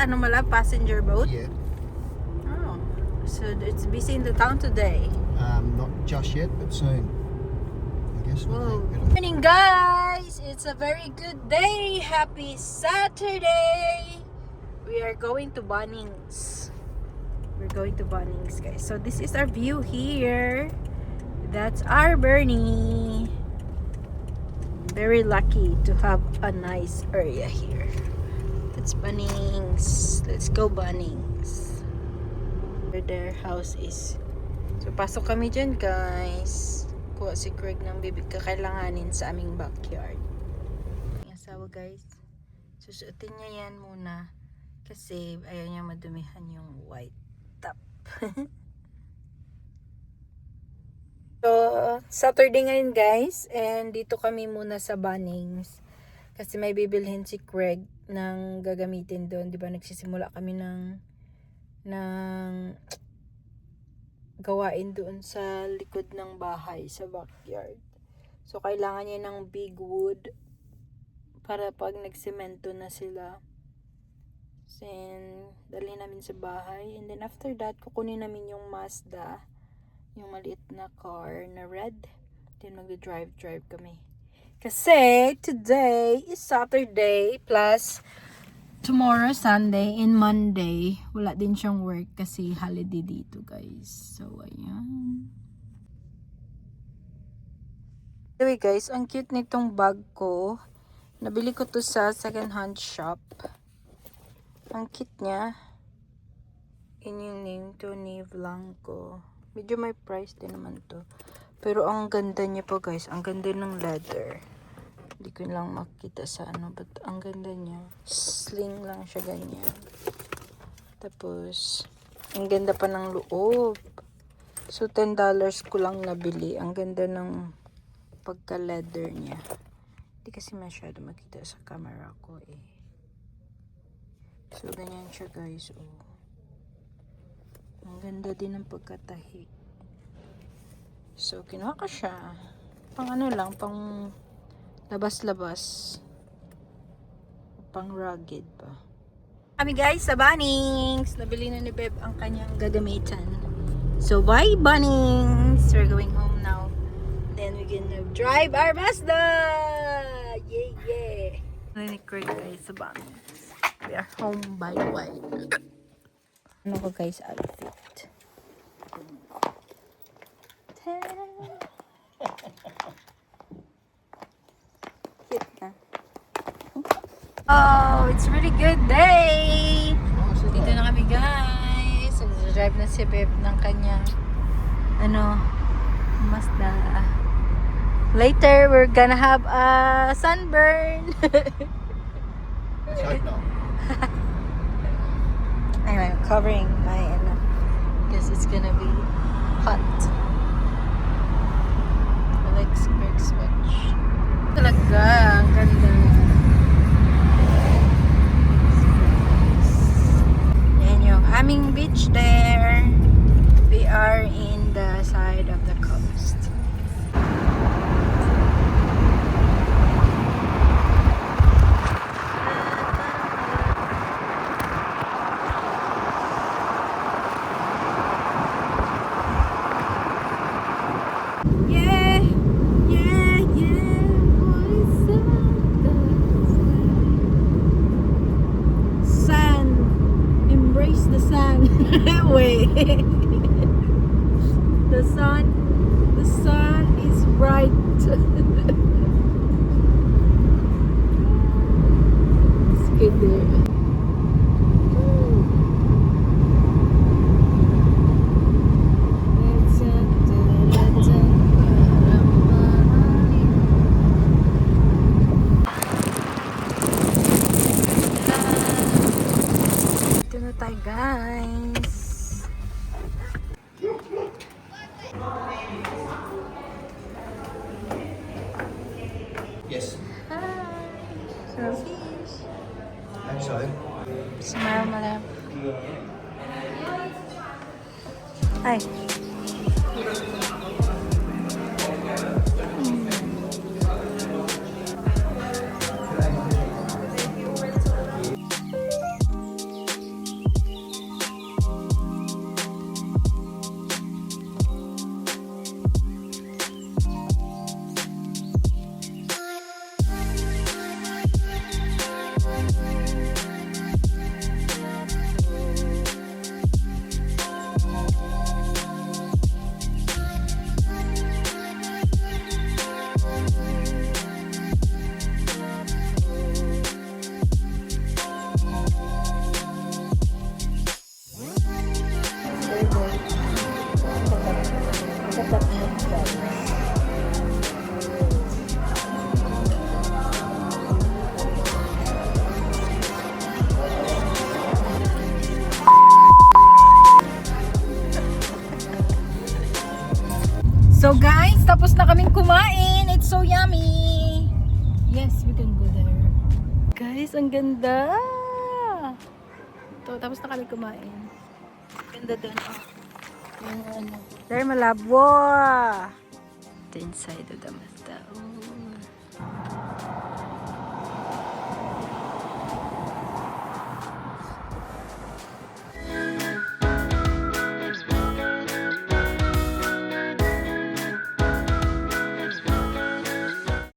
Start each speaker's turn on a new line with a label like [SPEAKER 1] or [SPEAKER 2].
[SPEAKER 1] ano mala, passenger boat?
[SPEAKER 2] Yeah.
[SPEAKER 1] Oh, so it's busy in the town today.
[SPEAKER 2] Not just yet, but soon. I guess.
[SPEAKER 1] Whoa. Morning, guys! It's a very good day. Happy Saturday. We are going to Bunnings. We're going to Bunnings, guys. So this is our view here. That's our Bernie. Very lucky to have a nice area here. That's Bunnings. Let's go Bunnings. Where their house is. So pasok kami dyan, guys. Kuha si Craig ng bibig kakailanganin sa aming backyard. Yung asawa, guys. Susuotin niya yan muna kasi ayaw niya madumihan yung white top. So, Saturday ngayon, guys, and dito kami muna sa Bunnings kasi may bibilhin si Craig ng gagamitin doon. Di ba nagsisimula kami ng gawain doon sa likod ng bahay, sa backyard. So, kailangan niya ng big wood para pag nagsemento na sila. Then, dalhin namin sa bahay. And then, after that, kukunin namin yung Mazda, yung maliit na car na red. Then, magda-drive kami. Kasi, today is Saturday plus tomorrow, Sunday, and Monday, wala din siyang work kasi holiday dito, guys. So, ayan. Anyway, guys, ang cute nitong bag ko. Nabili ko to sa second-hand shop. Ang cute niya. Yun yung name to, ni Blanco. Medyo may price din naman to. Pero ang ganda niya po, guys. Ang ganda ng leather. Hindi ko lang makita sa ano, but ang ganda niya. Sling lang siya ganyan. Tapos, ang ganda pa ng loob. So, $10 ko lang nabili. Ang ganda ng pagka-leather niya. Hindi kasi masyado makita sa camera ko eh. So, ganyan siya, guys. Oh. Ang ganda din ng pagkatahi. So, kinuha ko siya. Pang ano lang, pang labas-labas. Pang rugged pa. Kami, guys, sa Bunnings. Nabili na ni Beb ang kanyang gagamitan. So, bye, Bunnings! We're going home now. Then, we're gonna drive our Mazda! Yay, yay! Ano ni Craig, guys, sa Bunnings. We are home, by the way. Ano ko, guys, outfit. Cute na. Oh, it's really good day! So, dito na kami, guys. So, drive na si Beb ng kanyang Mazda. Later, we're gonna have a sunburn.
[SPEAKER 2] Let's hope not.
[SPEAKER 1] Anyway, I'm covering my because it's gonna be hot. I like Craig's watch. Talaga, ang ganda. Yan yung aming beach there. We are in the side of the coast. The sun. Wait. The sun is bright. It's good there. Ito na tayo, guys.
[SPEAKER 2] Yes.
[SPEAKER 1] Hi. Selfies.
[SPEAKER 2] Hope so.
[SPEAKER 1] Smile, madam. Ay. kaming kumain. It's so yummy. Yes, we can go there. Guys, ang ganda. Ito, tapos na kami kumain. Ganda doon. Oh. Yung ano. There, malabo. The inside of the mata. Oh.